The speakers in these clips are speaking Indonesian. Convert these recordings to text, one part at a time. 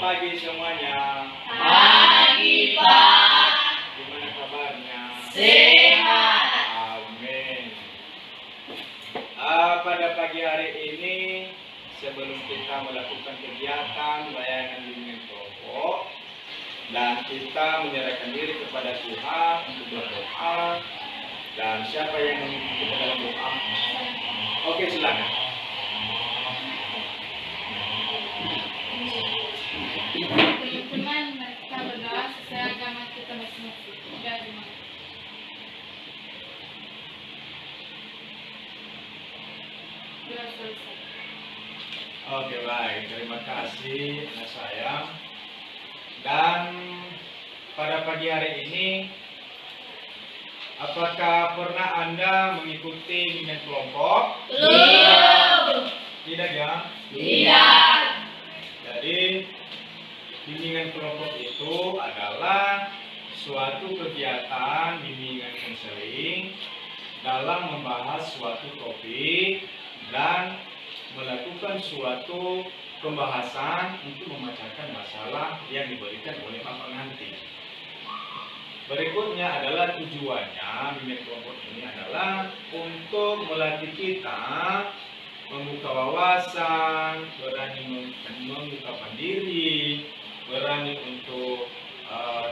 pagi semuanya. Pagi, Pak. Gimana kabarnya? Sehat. Amin. Pada pagi hari ini, sebelum kita melakukan kegiatan layanan bimbingan kelompok dan kita menyerahkan diri kepada Tuhan untuk berdoa, dan siapa yang memimpin kita dalam doa? Oke, silakan. Teman-teman, kita berdoa sesuai agama kita masing-masing. Sudah selesai. Oke, baik. Terima kasih, anak sayang. Dan pada pagi hari ini, apakah pernah Anda mengikuti bimbingan kelompok? Belum. Tidak ya? Tidak. Jadi, bimbingan kelompok itu adalah suatu kegiatan bimbingan konseling dalam membahas suatu topik dan melakukan suatu pembahasan untuk memecahkan masalah yang diberikan oleh Pak pengantin. Berikutnya adalah tujuannya bimbingan kelompok ini adalah untuk melatih kita membuka wawasan, berani mengungkapkan diri, berani untuk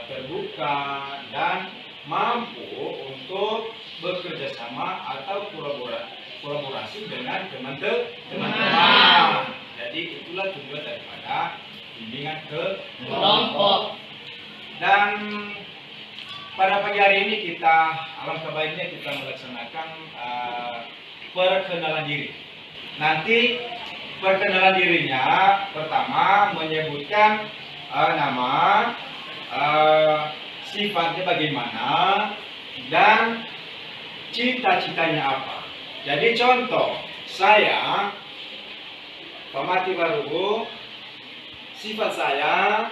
terbuka dan mampu untuk bekerja sama atau kolaborasi dengan teman-teman. Jadi itulah tujuan daripada bimbingan kelompok. Dan pada pagi hari ini kita, alangkah baiknya kita melaksanakan perkenalan diri. Nanti perkenalan dirinya pertama menyebutkan nama, sifatnya bagaimana, dan cita-citanya apa. Jadi contoh, saya Pak Mati Barugu, sifat saya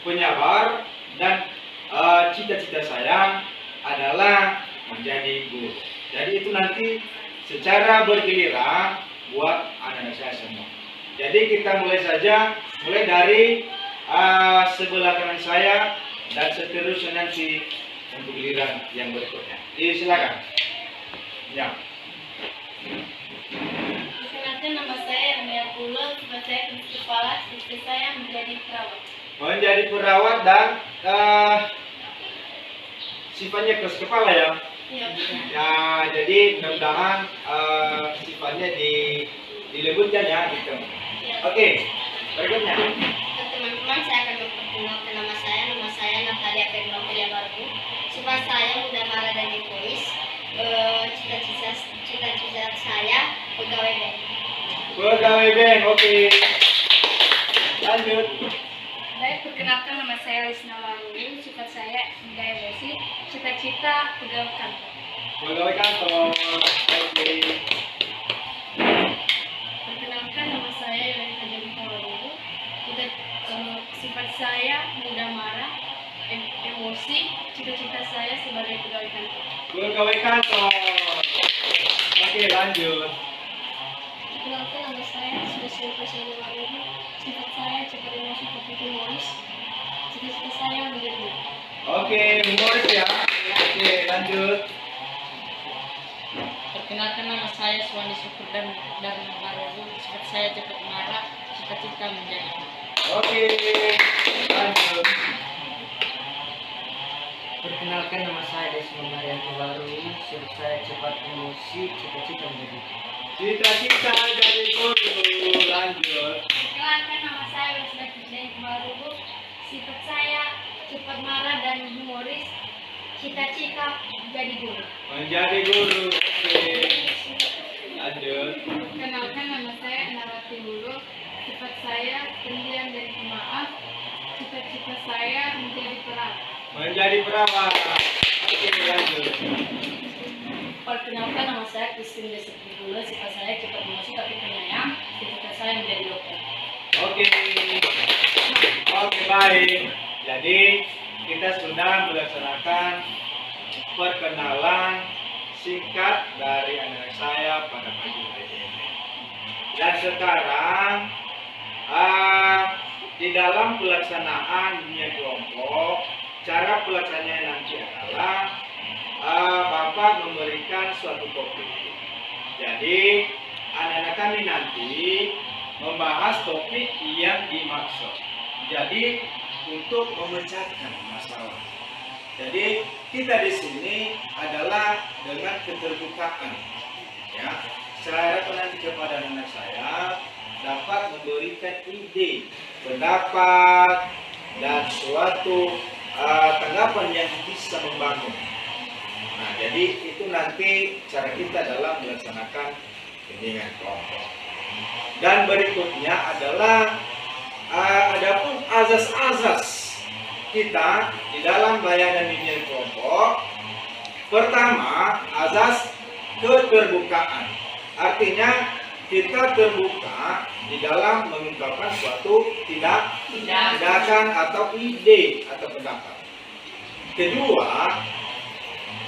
penyabar dan cita-cita saya adalah menjadi guru. Jadi itu nanti secara bergiliran buat anak-anak saya semua. Jadi kita mulai saja, mulai dari sebelah kanan saya dan seterusnya nanti untuk giliran yang berikutnya. Jadi silakan. Ya. Perkenalkan, nama saya Ermia Pulo, sifat saya kepala, cita saya menjadi perawat. Menjadi perawat dan sifatnya keras kepala ya. Iya. Ya, jadi mudah-mudahan sifatnya dilebutkan ya gitu. Oke, berikutnya. Teman-teman, saya akan memperkenalkan nama saya. Nama saya Natalia Febrofilia Baru. Sifat saya mudah marah dan egois. Cita-cita saya pegawai bank. Pegawai bank, oke. Lanjut. Baik, perkenalkan, nama saya Lisna Waru. Sifat saya gaya bersih. Cita-cita pegawai kantor. Pegawai kantor. Oke. Perkenalkan, nama saya Yolanda Jamita Waru. Sifat saya mudah marah, emosi. Cita-cita saya sebagai pegawai kantor. Pegawai kantor. Oke, lanjut. Perkenalkan, nama saya Sudah Presiden Waru. Sifat saya cepat emosi tapi humoris. Cita-cita saya menjadi guru. Oke, humoris ya. Oke, lanjut. Perkenalkan, nama saya Suwandi Syukur dan Baru. Sifat saya cepat marah, cita-cita menjadi. Oke, lanjut. Perkenalkan, nama saya Desmond Marianto Baru. Sifat saya cepat emosi, cita-cita menjadi. Cita-cita jadi guru. Lanjut. Perkenalkan, nama saya Wisna Kisdain Baru. Sifat saya cepat marah dan humoris. Cita-cita jadi guru. Menjadi guru. Oke. Lanjut. Perkenalkan, nama saya Narati Hulu. Sifat saya pendiam dan pemaaf. Cita-cita saya menjadi perawat. Menjadi perawat. Oke, lanjut. Perkenalkan, nama saya Christine Desepuluh. Sifat saya cepat emosi tapi penyayang. Cita-cita saya menjadi dokter. Oke. Oke, baik. Jadi kita sudah melaksanakan perkenalan singkat dari anak saya pada pagi hari ini. Dan sekarang di dalam pelaksanaan dunia kelompok, cara pelaksanaannya nanti adalah Bapak memberikan suatu topik. Jadi anak-anak kami nanti membahas topik yang dimaksud. Jadi untuk memecahkan masalah. Jadi kita di sini adalah dengan keterbukaan. Ya, saya harap nanti kepada anak saya dapat memberikan ide, pendapat, dan suatu tanggapan yang bisa membangun. Nah, jadi itu nanti cara kita dalam melaksanakan bimbingan kelompok. Dan berikutnya adalah adapun azas-azas kita di dalam layanan bimbingan kelompok. Pertama, azas keterbukaan. Artinya kita terbuka di dalam mengungkapkan suatu tindakan atau ide atau pendapat. Kedua,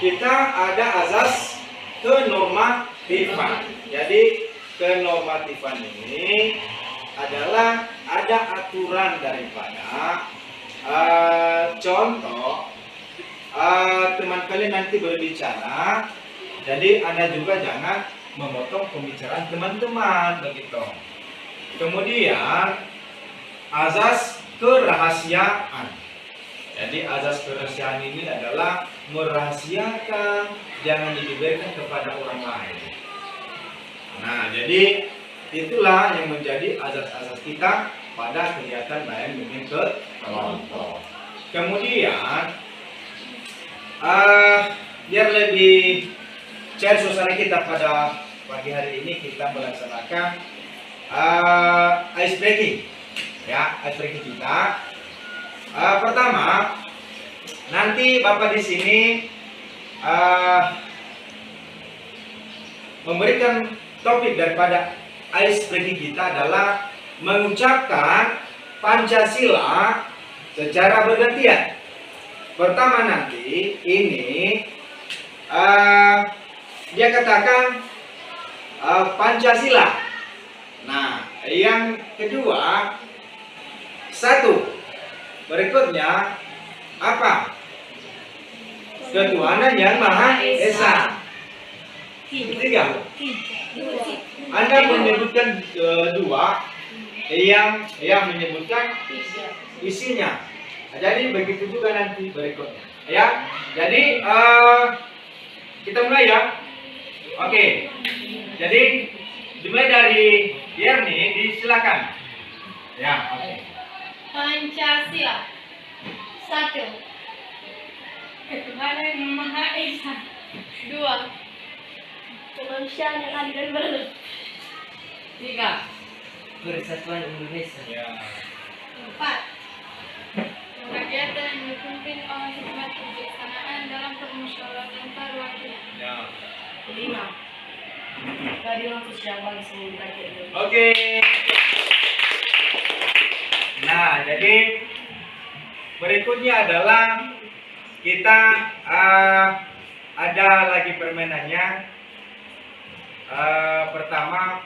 kita ada azas kenormatifan. Jadi kenormatifan ini adalah ada aturan daripada contoh teman kalian nanti berbicara, jadi Anda juga jangan memotong pembicaraan teman-teman begitu. Kemudian azas kerahasiaan. Jadi azas kerahasiaan ini adalah merahasiakan, jangan diberikan kepada orang lain. Nah, jadi itulah yang menjadi azas-azas kita pada kegiatan layanan bimbingan kelompok. Kemudian biar lebih cair suasana kita pada pagi hari ini, kita melaksanakan ice breaking. Ya, ice breaking kita. Pertama, nanti Bapak di sini memberikan topik daripada ice breaking kita adalah mengucapkan Pancasila secara bergantian. Pertama nanti ini dia katakan Pancasila. Nah, yang kedua satu. Berikutnya apa? Ketuhanan yang Maha Esa. Ketiga, Anda menyebutkan dua, yang menyebutkan isinya. Jadi begitu juga nanti berikutnya. Ya, jadi kita mulai ya. Oke. Jadi dimulai dari Yerni, disilakan. Ya, oke. Pancasila. 1. Ketuhanan yang Maha Esa. 2. Kemanusiaan yang adil dan beradab. 3. Persatuan Indonesia. Ya. 4. Kerakyatan yang dipimpin oleh hikmat kebijaksanaan dalam permusyawaratan perwakilan. Ya. 5. Keadilan sosial bagi seluruh rakyat Indonesia. Oke. Nah, jadi berikutnya adalah kita ada lagi permainannya. Pertama,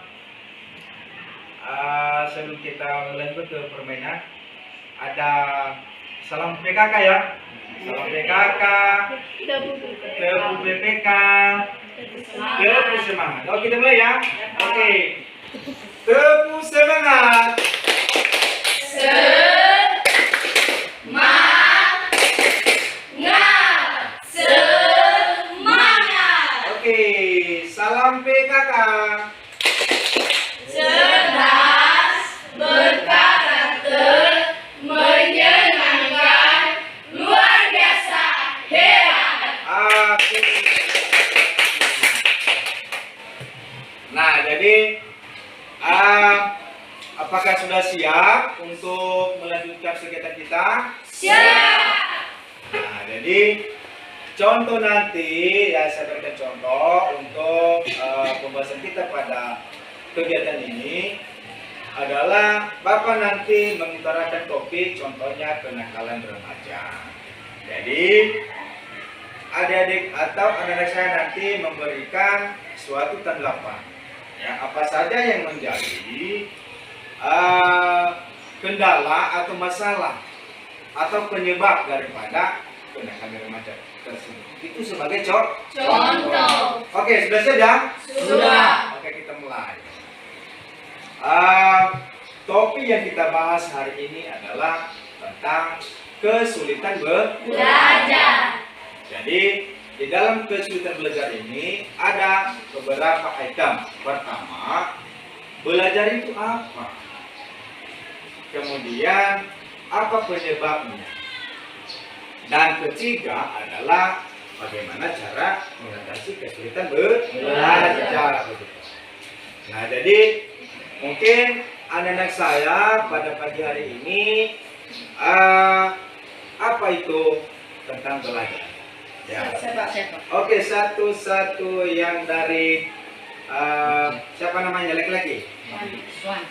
sebelum kita lanjut ke permainan, ada salam PKK ya. Salam PKK, tepu PPK, tepu semangat. Oke, kita mulai ya. Oke. Tepu semangat. Oke, salam PKK. Cerdas, berkarakter, menyenangkan, luar biasa, hebat. Oke. Nah, jadi apakah sudah siap untuk melanjutkan kegiatan kita? Siap. Nah, jadi contoh nanti ya, saya berikan contoh untuk pembahasan kita pada kegiatan ini adalah Bapak nanti mengutarakan topik contohnya kenakalan remaja. Jadi adik-adik atau anak-anak saya nanti memberikan suatu tanggapan ya, apa saja yang menjadi kendala atau masalah atau penyebab daripada kenaikan remaja tersebut. Itu sebagai contoh. Oke, sudah saja? Sudah. Oke, kita mulai. Topik yang kita bahas hari ini adalah tentang kesulitan Belajar. Jadi, di dalam kesulitan belajar ini ada beberapa item. Pertama, belajar itu apa? Kemudian, apa penyebabnya? Dan ketiga adalah bagaimana cara mengatasi kesulitan belajar. Nah, jadi mungkin anak-anak saya pada pagi hari ini apa itu tentang belajar? Ya. Siapa? Oke, satu-satu yang dari siapa namanya, laki-laki? Suan.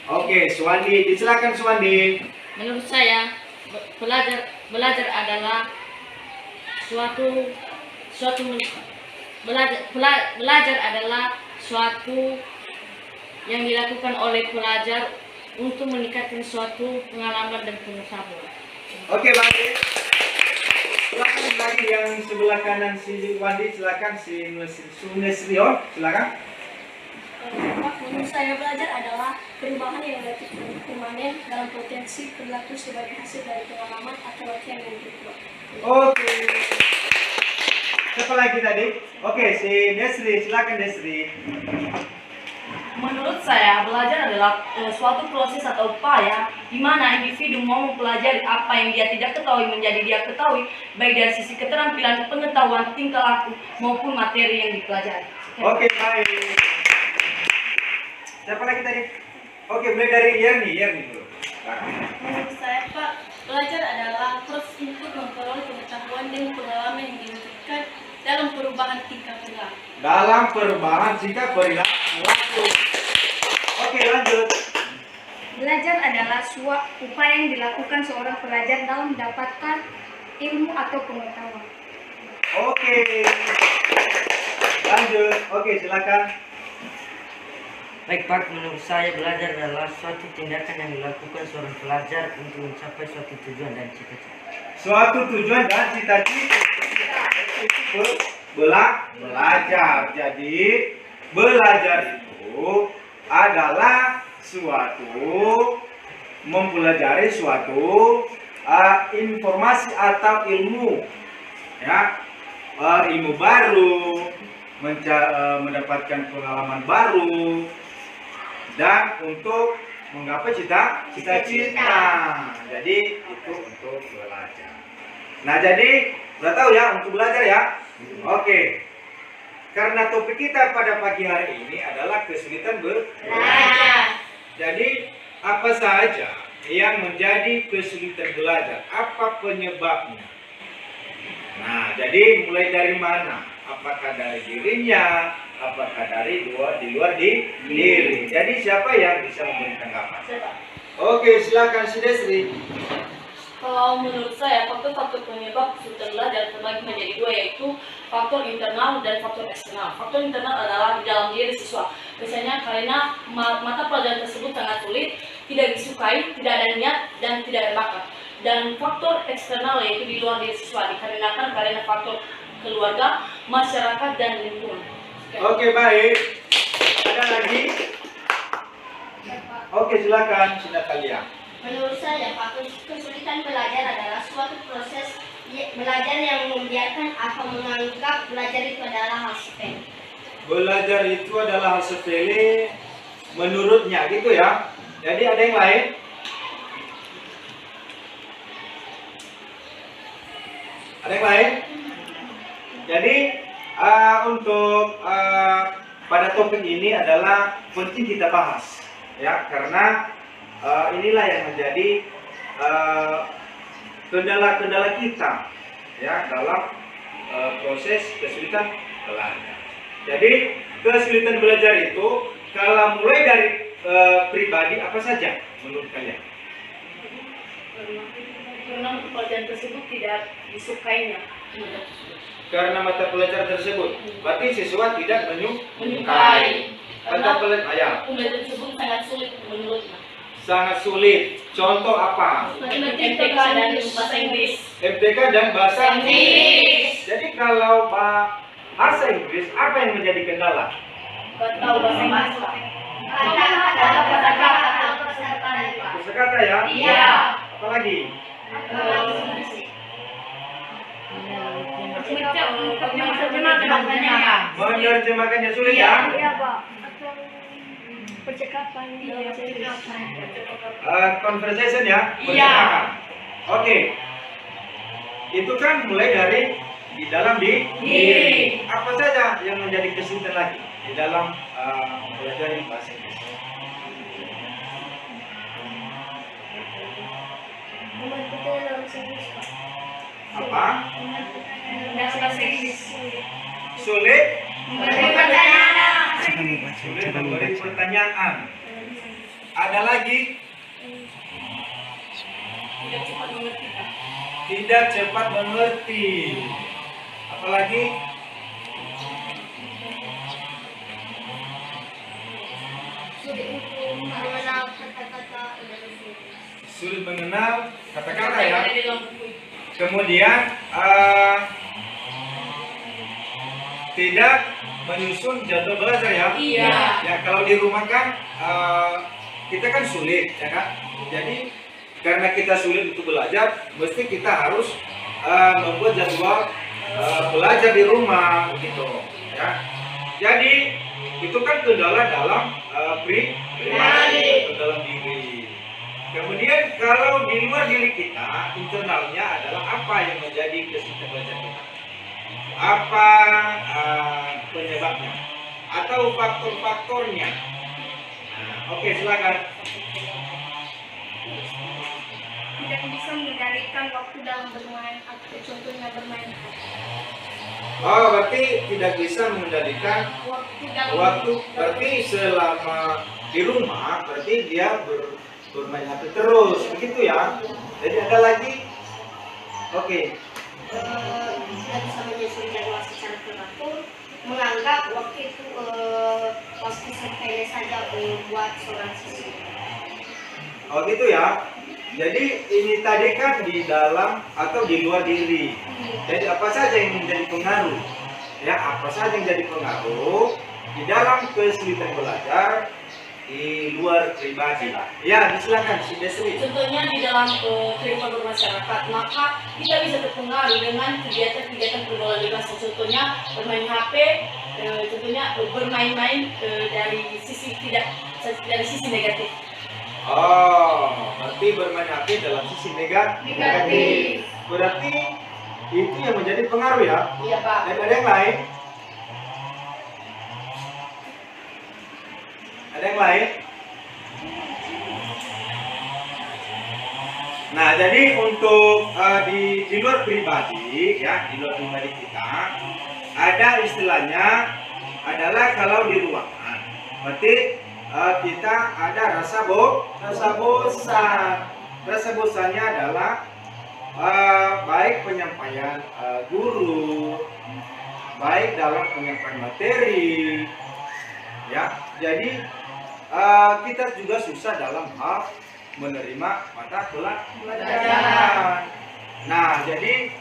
Oke, Suwandi, silakan Suwandi. Menurut saya belajar adalah belajar adalah suatu yang dilakukan oleh pelajar untuk meningkatkan suatu pengalaman dan pengetahuan. Oke, baik. Silakan lagi yang sebelah kanan si Wandi, silakan si Sunesrion, silakan. Menurut saya belajar adalah perubahan yang relatif permanen dalam potensi perilaku sebagai hasil dari pengalaman atau latihan yang berubah. Oke. Siapa lagi tadi? Oke, si Desri, silakan Desri. Menurut saya, belajar adalah suatu proses atau upaya di mana individu mau mempelajari apa yang dia tidak ketahui menjadi dia ketahui, baik dari sisi keterampilan, pengetahuan, tingkah laku, maupun materi yang dipelajari. Oke, baik. Siapa lagi tadi? Oke, mulai dari Yerni dulu. Menurut saya, Pak, belajar adalah proses untuk memperoleh pengetahuan dan pengalaman yang diwujudkan dalam perubahan tingkah perilaku. Dalam perubahan sikap perilaku. Oke, lanjut. Belajar adalah upaya yang dilakukan seorang pelajar dalam mendapatkan ilmu atau pengetahuan. Oke. Lanjut. Oke, silakan. Baik Pak, menurut saya belajar adalah suatu tindakan yang dilakukan seorang pelajar untuk mencapai suatu tujuan dan cita-cita. Suatu tujuan dan cita-cita. Belajar. Jadi, belajar itu adalah suatu mempelajari suatu informasi atau ilmu, ya, ilmu baru, mendapatkan pengalaman baru, dan untuk menggapai cita-cita. Jadi itu untuk belajar. Nah, jadi udah tahu ya untuk belajar ya. Oke. Karena topik kita pada pagi hari ini adalah kesulitan belajar. Jadi apa saja yang menjadi kesulitan belajar? Apa penyebabnya? Nah, jadi mulai dari mana? Apakah dari dirinya? Apakah dari di luar diri? Jadi siapa yang bisa memberi tanggapan? Oke, silakan si Desri. Kalau menurut saya, faktor-faktor penyebab kesulitan belajar terbagi menjadi dua, yaitu faktor internal dan faktor eksternal. Faktor internal adalah di dalam diri siswa. Biasanya karena mata pelajaran tersebut sangat sulit, tidak disukai, tidak ada niat, dan tidak ada bakat. Dan faktor eksternal yaitu di luar diri siswa, dikarenakan karena faktor keluarga, masyarakat, dan lingkungan. Oke, baik. Ada lagi? Oke, silakan sudah kalian. Menurut saya, faktor kesulitan belajar adalah suatu proses belajar yang membiarkan atau menganggap belajar itu adalah hal sepele. Belajar itu adalah hal sepele menurutnya gitu ya. Jadi ada yang lain? Ada yang lain? Jadi untuk pada topik ini adalah penting kita bahas ya, karena inilah yang menjadi kendala-kendala kita ya dalam proses kesulitan belajar. Jadi kesulitan belajar itu kalau mulai dari pribadi apa saja menurut kalian? Karena pelajaran tersebut tidak disukainya. Karena mata pelajaran tersebut, berarti siswa tidak menyukai. Menyukai. Mata pelajaran, ya. Pembelajaran tersebut sangat sulit menurutnya. sangat sulit. Contoh apa? MTK dan bahasa Inggris. MTK dan bahasa Inggris. Jadi kalau bahasa Inggris, apa yang menjadi kendala? Tahu bahasa Inggris. Kosakata ya? Iya. Apalagi? Menerjemahkannya sulit ya? Iya, Pak. Percakapan. Conversation ya? Iya. Percakapan. Oke. Itu kan mulai dari di dalam diri. Apa saja yang menjadi kesulitan lagi di dalam mempelajari bahasa Inggris? Apa? Bahasa Inggris. Sulit? Pertanyaan. Sulit memberi pertanyaan. Ada lagi? Tidak cepat mengerti, Pak. Tidak cepat mengerti. Apalagi? Sulit mengenal kata-kata ya. Ada di dalam buku. Kemudian tidak menyusun jadwal belajar ya. Iya. Ya kalau di rumah kan kita kan sulit ya kan. Jadi karena kita sulit untuk belajar, mesti kita harus membuat jadwal belajar di rumah begitu ya. Jadi itu kan kendala dalam pribadi, dalam diri. Kemudian kalau di luar diri kita, internalnya adalah apa yang menjadi kesulitan belajar kita? Apa penyebabnya? Atau faktor-faktornya? Oke, silakan. Tidak bisa mengendalikan waktu dalam bermain atau contohnya bermain HP. Oh, berarti tidak bisa mengendalikan waktu. Berarti selama di rumah, berarti dia bermain HP terus, begitu ya? Jadi ada lagi? Oke. Tidak bisa menyusun jadwal secara teratur, menganggap waktu itu waktu sepele saja buat seorang siswa. Oh gitu ya. Jadi ini tadi kan di dalam atau di luar diri. Jadi apa saja yang menjadi pengaruh? Ya, apa saja yang jadi pengaruh di dalam kesulitan belajar di luar pribadi? Ya, silakan Si Desri. Contohnya di dalam kehidupan bermasyarakat, maka kita bisa terpengaruh dengan kegiatan-kegiatan pergaulan bebas. Contohnya bermain HP, contohnya bermain-main dari sisi negatif. Oh, berarti bermain HP dalam sisi negatif. Berarti itu yang menjadi pengaruh ya. Iya, Pak. Dan ada yang lain? Ada yang lain? Nah, jadi untuk di luar pribadi ya, di luar pribadi kita ada istilahnya adalah kalau di ruangan. Berarti kita ada rasa bosan. Rasa bosannya adalah baik penyampaian guru, baik dalam penyampaian materi, ya. Jadi kita juga susah dalam hal menerima mata pelajaran. Nah, jadi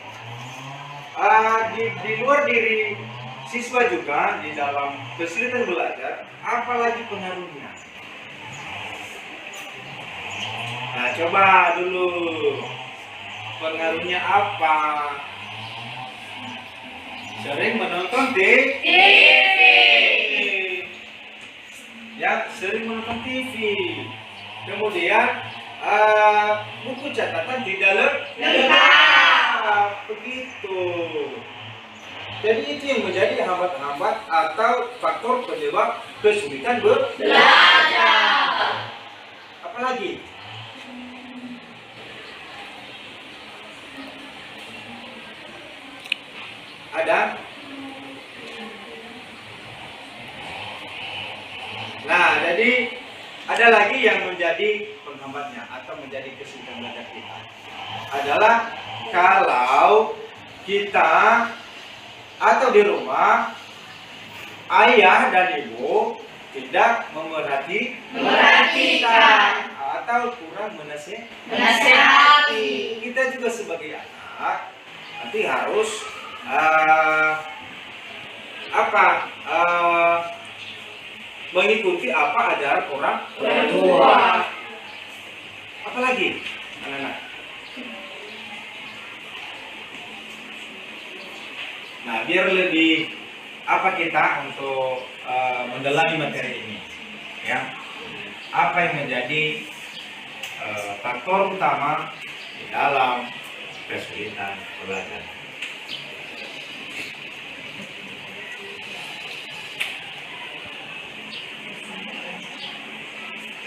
di luar diri siswa juga di dalam kesulitan belajar, apalagi pengaruhnya. Nah, coba dulu pengaruhnya apa? Sering menonton TV. Ya, sering menonton TV. Kemudian buku catatan tidak lengkap. Begitu. Jadi itu yang menjadi hambat-hambat atau faktor penyebab kesulitan belajar. Apalagi? Ada? Nah, jadi ada lagi yang menjadi penghambatnya atau menjadi kesulitan belajar kita. Adalah kalau kita atau di rumah ayah dan ibu tidak memperhatikan atau kurang Menasehati. Kita juga sebagai anak nanti harus mengikuti apa ajaran orang tua. Apalagi anak-anak. Nah, biar lebih kita untuk mendalami materi ini, ya. Apa yang menjadi faktor utama di dalam kesulitan belajar?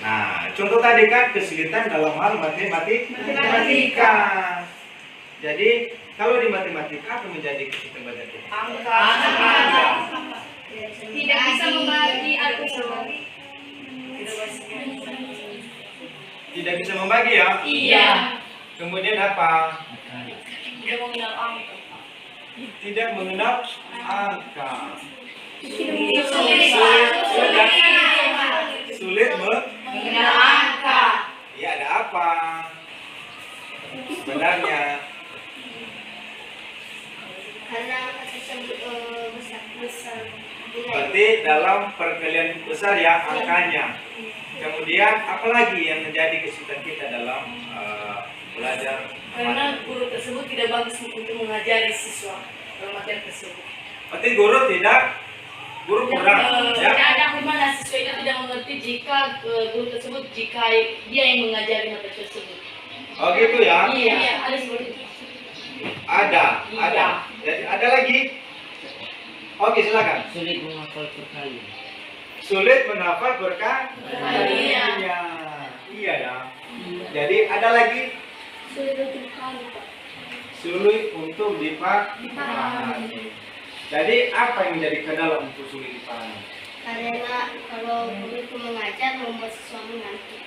Nah, contoh tadi kan kesulitan dalam hal matematika. Jadi kalau di matematika apa menjadi kesulitan belajar kita? Tidak bisa membagi atau Tidak bisa membagi ya? Iya. Kemudian apa? Tidak mengenal angka. Tidak mengenal angka. Sulit Mengenal angka. Ya, ada apa? Sebenarnya karena tersebut besar berarti dalam perkalian besar ya angkanya. Kemudian apalagi yang menjadi kesulitan kita dalam belajar? Karena guru tersebut tidak bagus untuk mengajari siswa dalam materi tersebut. Berarti guru kurang ya? Tidak ada gimana siswa itu tidak mengerti jika guru tersebut jika dia yang mengajari materi tersebut. Oh gitu ya? Iya, ada seperti itu. Ada. Jadi ada lagi? Oke, silakan. Sulit menghafal perkalian. Sulit menghafal perkalian. Iya ya. Jadi ada lagi? Sulit untuk dipahami. Jadi apa yang menjadi kendala untuk sulit dipahami? karena kalau guru itu mengajar membuat siswa mengantuk.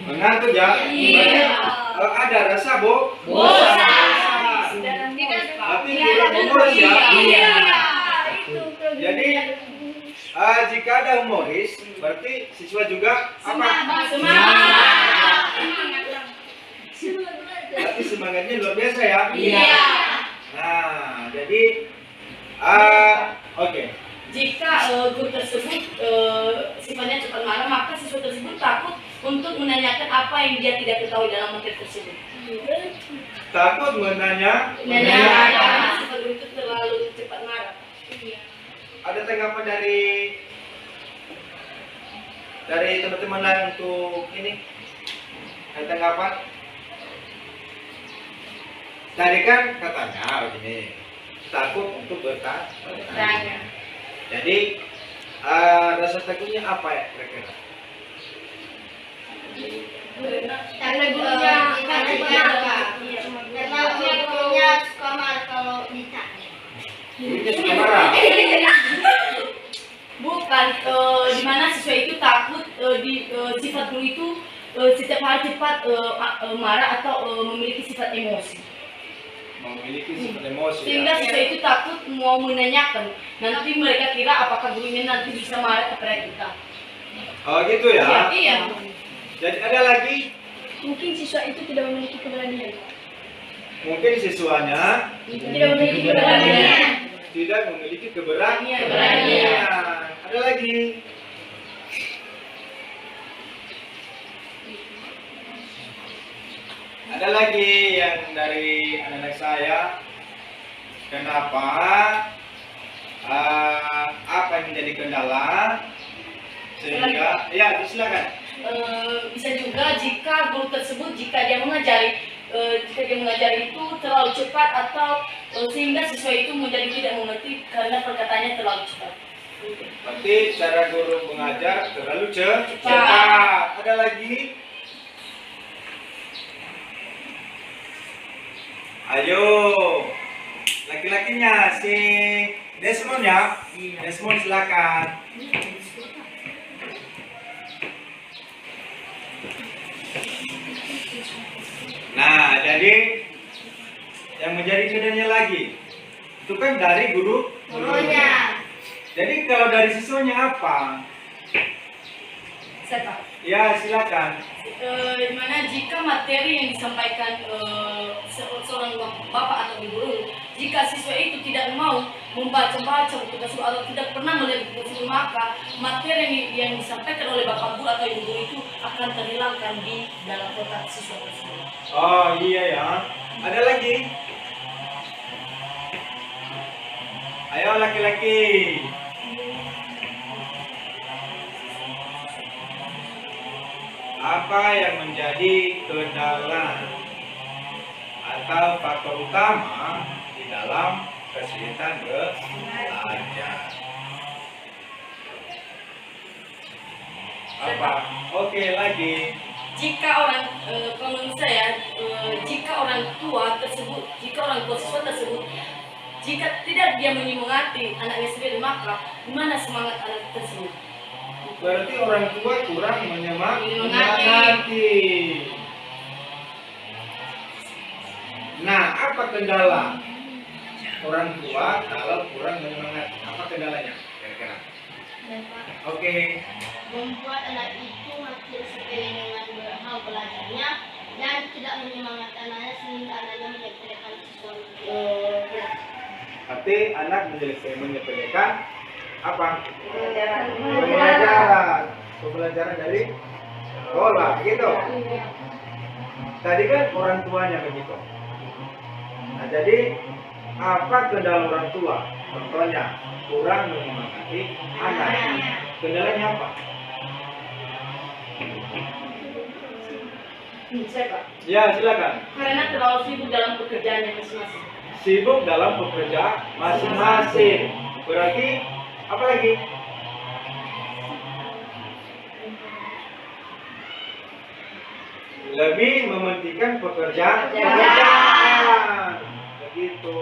Mengantuk ya? Iya. Ada rasa Bosan. Berarti kurang humoris ya? Iya. Jadi jika ada humoris, berarti siswa juga apa? Berarti semangatnya luar biasa ya? Iya. Nah, jadi oke. Jika guru tersebut sifatnya cepat marah, maka siswa tersebut takut untuk menanyakan apa yang dia tidak ketahui dalam materi tersebut. Takut menanyakan. Karena sifat guru itu terlalu cepat marah. Ada tanggapan dari teman-teman lain untuk ini? Ada tanggapan? Tadi kan katanya begini, takut untuk bertanya. Jadi rasa takutnya apa ya kira-kira? Karena gurunya suka marah kalau ditanya. Gurunya suka marah. Bukan, di mana siswa itu takut sifat guru itu setiap hari cepat marah atau memiliki sifat emosi. Memiliki sifat emosi Sehingga ya. siswa itu takut mau menanyakan. Nanti mereka kira apakah gurunya nanti bisa marah kepada kita. Oh gitu ya. Iya. Jadi ada lagi? Mungkin siswa itu tidak memiliki keberanian. Mungkin siswanya Tidak memiliki keberanian. tidak memiliki keberanian. Keberanian. Ada lagi? Ada lagi yang dari anak-anak saya. Kenapa? Apa yang menjadi kendala? Sehingga, ya silakan. Bisa juga jika guru tersebut jika dia mengajari itu terlalu cepat atau sehingga siswa itu menjadi tidak mengerti karena perkataannya terlalu cepat. Berarti cara guru mengajar terlalu cepat. Ada lagi? Ayo, laki-lakinya si Desmond ya. Desmond silakan. Nah, jadi yang menjadi bedanya lagi itu kan dari gurunya. Jadi kalau dari siswanya apa? Siapa? Ya, silakan. Dimana jika materi yang disampaikan seorang bapak atau ibu guru, jika siswa itu tidak mau membaca-baca buku tersebut atau tidak pernah melihat buku tersebut, maka materi yang disampaikan oleh bapak guru atau ibu guru itu akan terhilangkan di dalam kotak siswa tersebut. Oh iya ya. Ada lagi? Ayo laki-laki. Apa yang menjadi kendala atau faktor utama di dalam kesulitan belajar? Apa? Oke, lagi. Jika menurut saya, jika orang tua siswa tersebut, jika tidak dia menyemangati anaknya sendiri, maka gimana semangat anak tersebut? Berarti orang tua kurang menyemangati. Nah, apa kendala orang tua kalau kurang menyemangati? Apa kendalanya? Kira-kira. Oke. Membuat anak itu makin sepele dengan hal belajarnya dan tidak menyemangati anaknya sehingga anaknya menyepelekan sesuatu belajar. Berarti anak menyepelekan apa? Pembelajaran dari sekolah, gitu. Tadi kan orang tuanya begitu. Nah, jadi apa kendala orang tua? Contohnya kurang menyemangati anak. Kendalanya apa? Saya Pak. Ya, silakan. Karena terlalu sibuk dalam pekerjaannya masing-masing. Sibuk dalam pekerjaan masing-masing. Berarti apa lagi? Lebih mementingkan pekerjaan. Begitu.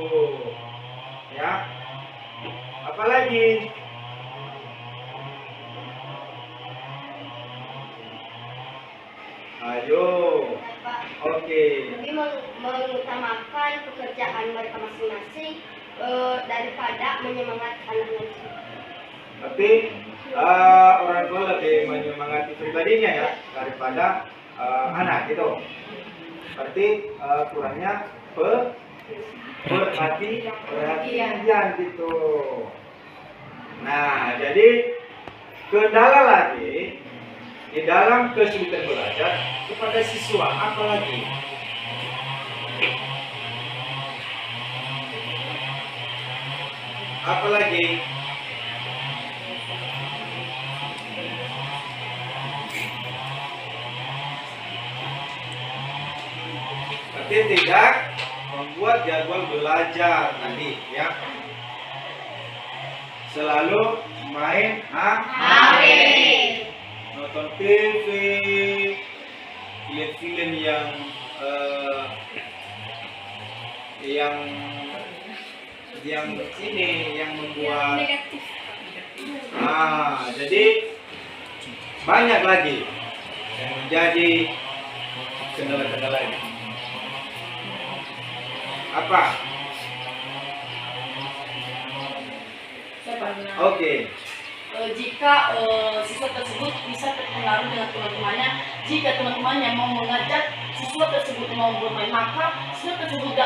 Ya. Apa lagi? Ayo. Oke. Lebih mengutamakan pekerjaan mereka masing-masing daripada menyemangati anaknya. Tapi orang tua lebih menyemangati pribadinya ya daripada anak gitu. Berarti kurangnya perhatian gitu. Nah, jadi kendala lagi di dalam kesulitan belajar kepada siswa apa lagi? Apa lagi? Berarti tidak membuat jadwal belajar tadi ya. Selalu main HP, nonton TV, lihat film yang ini yang membuat Negatif. jadi banyak lagi yang menjadi kendala-kendala ini. Apa? Oke. Jika siswa tersebut bisa terpengaruh dengan teman-temannya, jika teman-temannya mau mengajak siswa tersebut mau bermain, maka siswa tersebut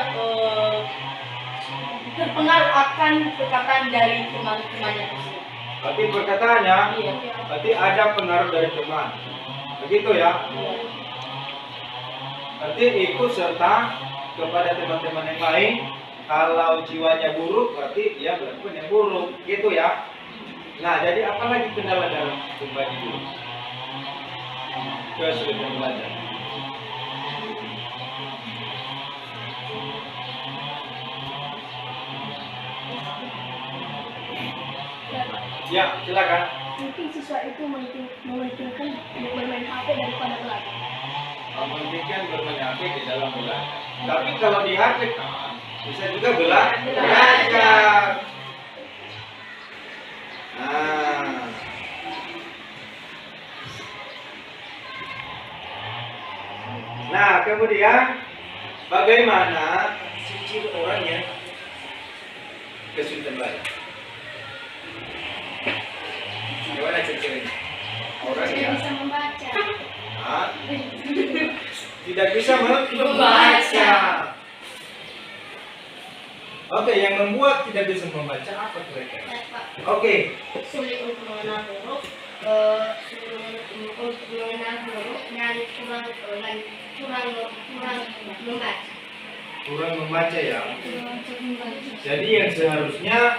terpengaruh akan perkataan dari teman-temannya tersebut. Berarti perkataannya, Iya. berarti ada pengaruh dari teman. Begitu ya? Berarti ikut serta kepada teman-teman yang lain. Kalau jiwanya buruk, berarti dia berlaku yang buruk. Gitu ya? Nah, jadi apa lagi kendala dalam pribadi dulu? Kesulitan belajar. Ya, silakan. Mungkin siswa itu mementingkan bermain HP daripada belajar. Mementingkan bermain HP di dalam belajar. Tapi kalau di HP kan bisa juga belajar. Nah, kemudian bagaimana ciri orang yang kesulitan belajar? Gimana ciri-cirinya? Orang Tidak yang bisa membaca. tidak bisa membaca. Oke, yang membuat tidak bisa membaca apa kira-kira? Oke, Sulit untuk mengenal huruf, untuk mengenal huruf dan kurang membaca. kurang membaca ya. Jadi yang seharusnya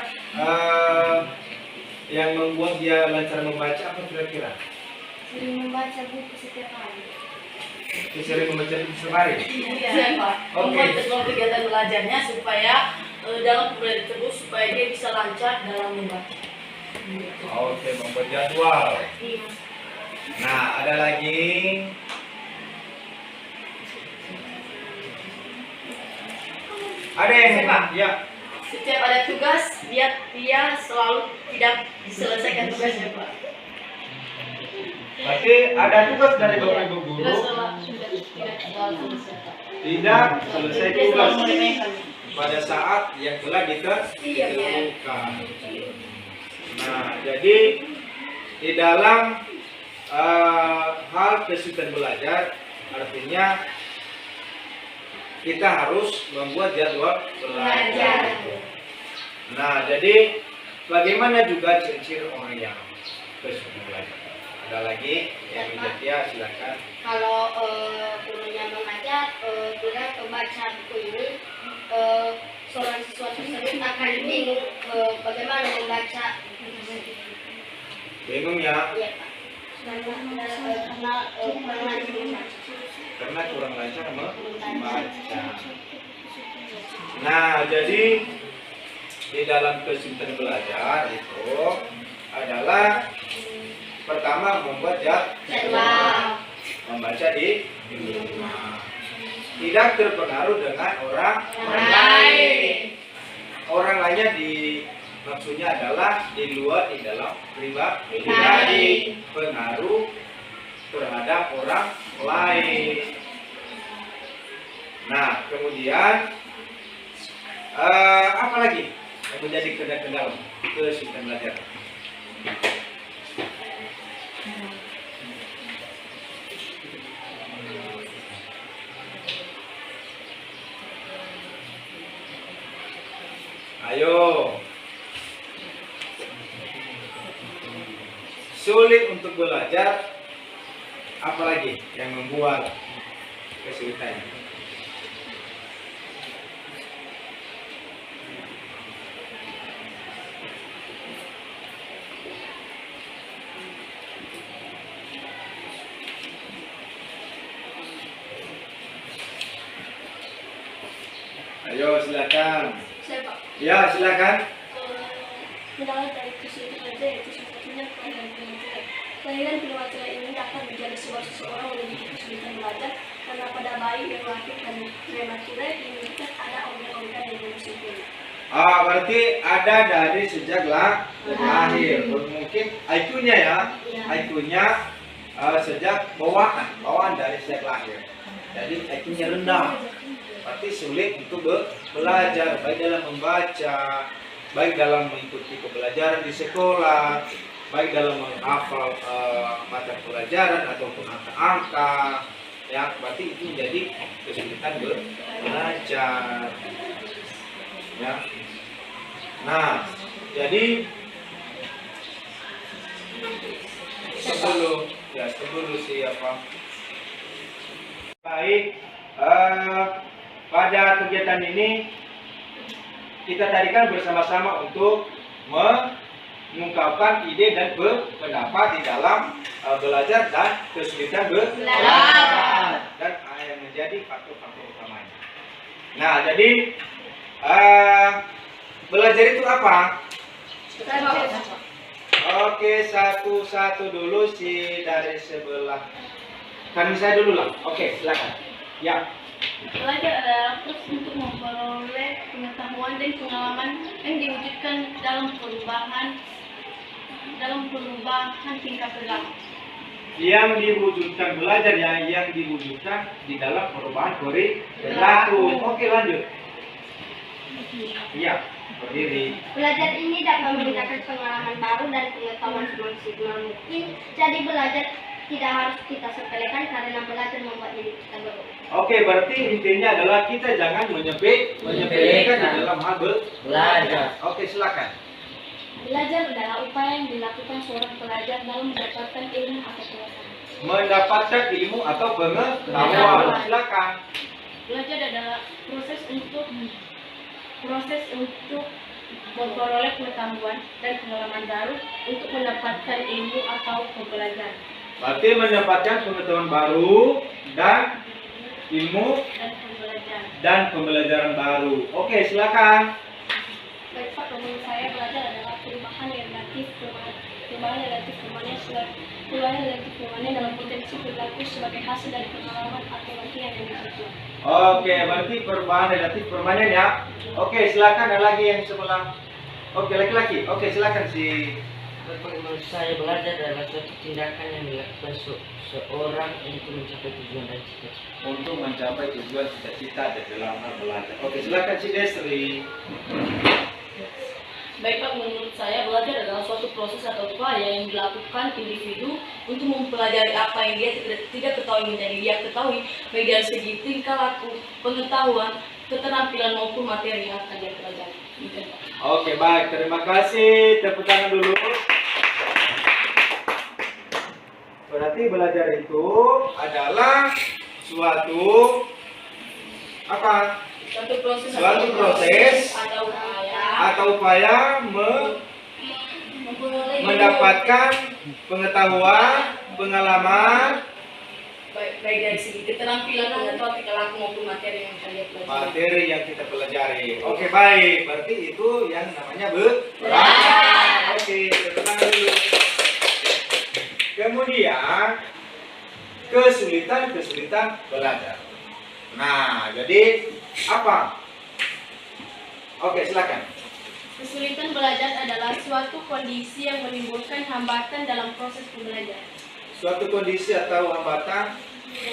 yang membuat dia lancar membaca apa kira-kira? Sering membaca buku setiap hari. Sering membaca buku sehari. Iya, Pak. Membuat jadwal kegiatan belajarnya supaya dalam pembelajaran tersebut supaya dia bisa lancar dalam membaca. Oke, membuat jadwal. Iya. Nah, ada lagi. Ada yang Pak. ya. Setiap ada tugas, dia selalu tidak diselesaikan tugasnya, Pak. Berarti ada tugas dari Bapak Ibu Tidak guru tidak selalu selesai. tidak selesai Dia tugas selalu meremehkan. pada saat yang telah Iya. ditentukan. Nah, jadi di dalam hal kesulitan belajar artinya kita harus membuat jadwal belajar. Nah, jadi bagaimana juga ciri-ciri orang yang kesulitan belajar? Ada lagi yang ya silakan. Kalau gurunya mengajar, tidak membaca buku ini, seorang siswa tersebut akan bingung bagaimana membaca. Bingung ya? Iya, Pak. Karena kurang lancar membaca. Karena kurang lancar membaca. Nah, jadi di dalam kesulitan belajar itu adalah pertama membuat Jadwal. membaca di rumah. Tidak terpengaruh dengan orang lain. Orang lainnya maksudnya adalah di luar, di dalam pribadi, pengaruh terhadap orang lain. Nah, kemudian apa lagi yang menjadi kendala kesulitan belajar? Ayo. Sulit untuk belajar, apalagi yang membuat kesulitannya? Ayo silakan. Saya, Pak. Ya silakan. Kendala dari kesulitan belajar yaitu sepertinya kehadiran pembelajaran. Kehadiran pembelajaran ini dapat menjadi sebab seseorang memiliki kesulitan belajar karena pada bayi yang lahir dan prematur dimiliki ada organ-organ yang belum sempurna. Berarti ada dari sejak lahir. Mungkin IQ-nya ya, IQ-nya sejak bawaan dari sejak lahir. Jadi IQ-nya rendah. Berarti sulit untuk belajar, baik dalam membaca, baik dalam mengikuti pembelajaran di sekolah, baik dalam menghafal mata pelajaran ataupun angka-angka. Ya, berarti itu menjadi kesulitan belajar. Ya. Nah, jadi sebelum siapa? Baik, pada kegiatan ini kita tadikan bersama-sama untuk mengungkapkan ide dan pendapat di dalam belajar dan kesulitan belajar dan yang menjadi faktor-faktor utamanya. Nah, jadi belajar itu apa? Oke, satu-satu dulu dari sebelah. Kami saya dulu lah. Oke, silakan. Ya. Belajar adalah proses untuk memperoleh pengetahuan dan pengalaman yang diwujudkan dalam perubahan tingkat perilaku. Yang diwujudkan belajar yang diwujudkan di dalam perubahan perilaku. Oke, lanjut. Iya, berdiri. Belajar ini dapat menggunakan pengalaman baru dan pengetahuan semaksimal mungkin. Jadi belajar tidak harus kita sepelekan karena belajar membuat diri kita berubah. Oke, berarti intinya adalah kita jangan menyepelekan di dalam hal belajar. Oke, silakan. Belajar adalah upaya yang dilakukan seorang pelajar dalam mendapatkan ilmu atau pengetahuan. Mendapatkan ilmu atau pengetahuan. Silakan. Belajar adalah proses untuk memperoleh pengetahuan dan pengalaman baru untuk mendapatkan ilmu atau pembelajaran. Berarti mendapatkan pengetahuan baru dan ilmu dan pembelajaran baru. Oke, silakan. Baik Pak, menurut saya belajar adalah perubahan negatif permanen dalam potensi perilaku sebagai hasil dari pengalaman atau latihan yang dilakukan. Oke, berarti perubahan relatif permanen ya. Oke, silakan ada lagi yang sebelah. Oke, laki-laki. Oke, silakan si. Menurut saya belajar adalah suatu tindakan yang dilakukan seorang untuk mencapai tujuan dan cita-cita. Untuk mencapai tujuan cita-cita dalam hal belajar. Oke, silakan si Desri. Baik Pak, menurut saya belajar adalah suatu proses atau upaya yang dilakukan individu untuk mempelajari apa yang dia tidak ketahui menjadi dia ketahui, baik dari segi tingkah laku, pengetahuan, keterampilan maupun materi yang akan dia pelajari. Oke, baik. Terima kasih. Tepuk tangan dulu. Berarti belajar itu adalah suatu apa? Suatu proses atau upaya mendapatkan pengetahuan, pengalaman, baik dari segi keterampilan, pengetahuan, tingkah laku maupun materi yang akan dia pelajari. materi yang kita pelajari. Oke, baik. Berarti itu yang namanya belajar. Oke, tenang dulu. Kemudian kesulitan belajar. Nah, jadi apa? Oke, silakan. Kesulitan belajar adalah suatu kondisi yang menimbulkan hambatan dalam proses pembelajaran. Suatu kondisi atau hambatan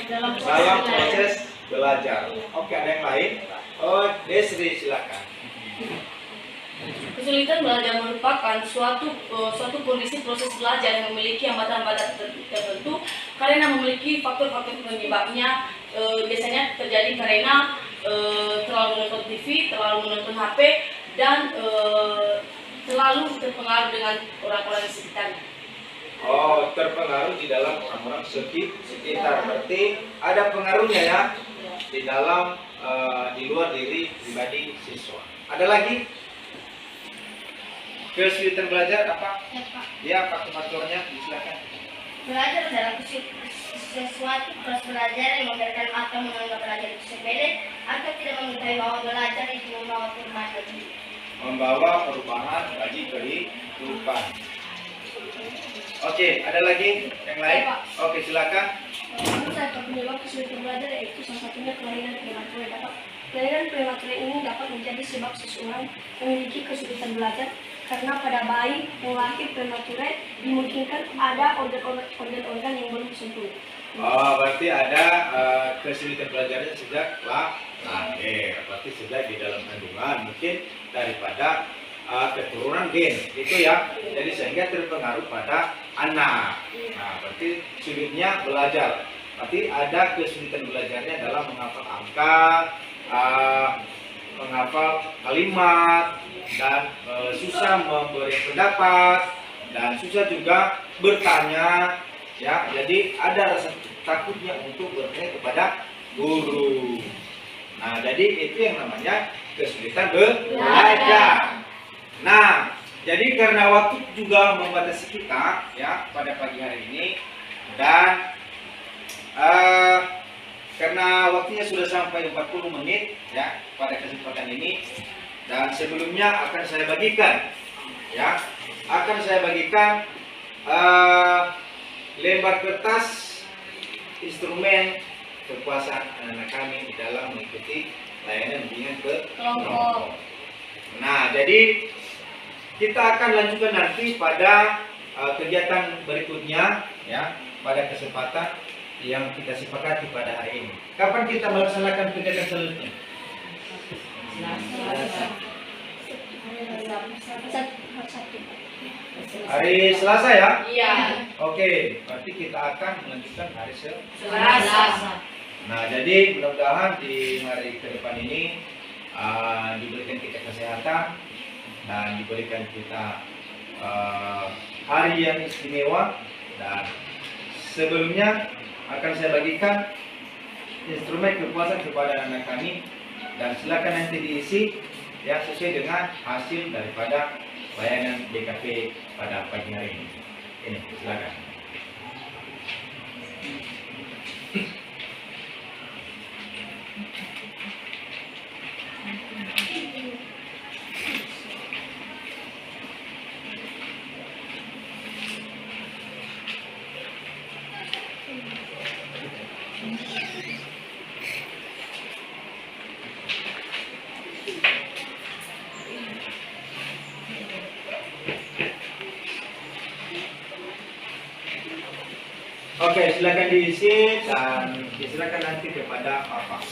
Dalam dalam proses belajar. Oke, ada yang lain? Oh, Desri, silakan. Kesulitan belajar merupakan suatu kondisi proses belajar yang memiliki hambatan-hambatan tertentu karena memiliki faktor-faktor penyebabnya. Biasanya terjadi karena terlalu menonton TV, terlalu menonton HP, dan terlalu terpengaruh dengan orang-orang di sekitarnya. Oh, terpengaruh di dalam orang-orang sekitar. Berarti ada pengaruhnya ya di dalam di luar diri pribadi siswa. Ada lagi? Kesulitan belajar apa? Ya, Pak. Ya, faktor-faktornya silakan. Belajar adalah sesuatu proses belajar yang membiarkan atau menganggap belajar itu sepele atau tidak mengetahui bahwa belajar itu membawa perubahan bagi diri. Membawa perubahan bagi kehidupan. Oke, ada lagi yang lain? Oke, silakan. Menurut saya penyebab kesulitan belajar yaitu salah satunya kelainan prematur. Kelainan prematur ini dapat menjadi sebab seseorang memiliki kesulitan belajar karena pada bayi yang lahir prematur dimungkinkan ada organ-organ yang belum sempurna. Oh, berarti ada kesulitan belajarnya sejak lahir. Berarti sejak di dalam kandungan mungkin daripada keturunan gen itu ya. Jadi sehingga terpengaruh pada anak. Nah, berarti sulitnya belajar. Berarti ada kesulitan belajarnya dalam menghafal angka, menghafal kalimat, dan susah memberi pendapat, dan susah juga bertanya. Ya, jadi ada rasa takutnya untuk bertanya kepada guru. Nah, jadi itu yang namanya kesulitan belajar. Nah, jadi karena waktu juga membatasi kita ya pada pagi hari ini, dan karena waktunya sudah sampai 40 menit ya pada kesempatan ini, dan sebelumnya akan saya bagikan lembar kertas instrumen kekuasaan anak-anak kami di dalam mengikuti layanan bimbingan ke kelompok. Nah, jadi kita akan lanjutkan nanti pada kegiatan berikutnya ya pada kesempatan yang kita sepakati pada hari ini. Kapan kita melaksanakan kegiatan selanjutnya? Hari Selasa ya? Iya. Oke, berarti kita akan melanjutkan hari Selasa. Selasa. Nah, jadi mudah-mudahan di hari ke depan ini diberikan kita kesehatan dan diberikan kita hari yang istimewa. Dan sebelumnya akan saya bagikan instrumen kepuasan kepada anak kami, dan silakan nanti diisi ya sesuai dengan hasil daripada layanan DKP pada pagi hari ini. Ini silakan. Oke, silakan diisi dan disilakan nanti kepada Bapak.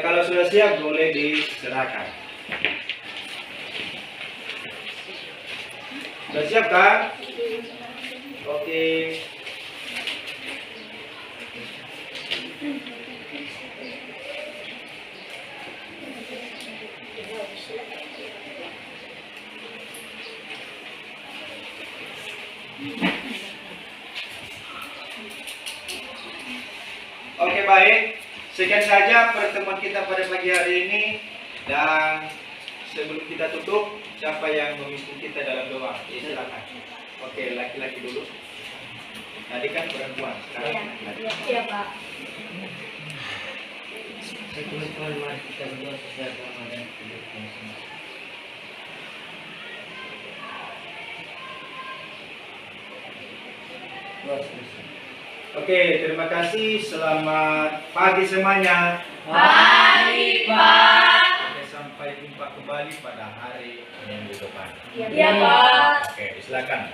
Kalau sudah siap boleh diserahkan. Sudah siap kan? Oke. Oke, baik. Sekian saja pertemuan kita pada pagi hari ini, dan sebelum kita tutup, siapa yang memimpin kita dalam doa? Ya, silakan. Oke, laki-laki dulu. Tadi kan perempuan, sekarang laki-laki. Iya, Pak. Teman-teman, mari kita berdoa secara bersama dan bersama. Oke, terima kasih. Selamat pagi semuanya. Pagi, Pak. Sampai jumpa kembali pada hari minggu depan. Iya, Pak. Oke, silakan.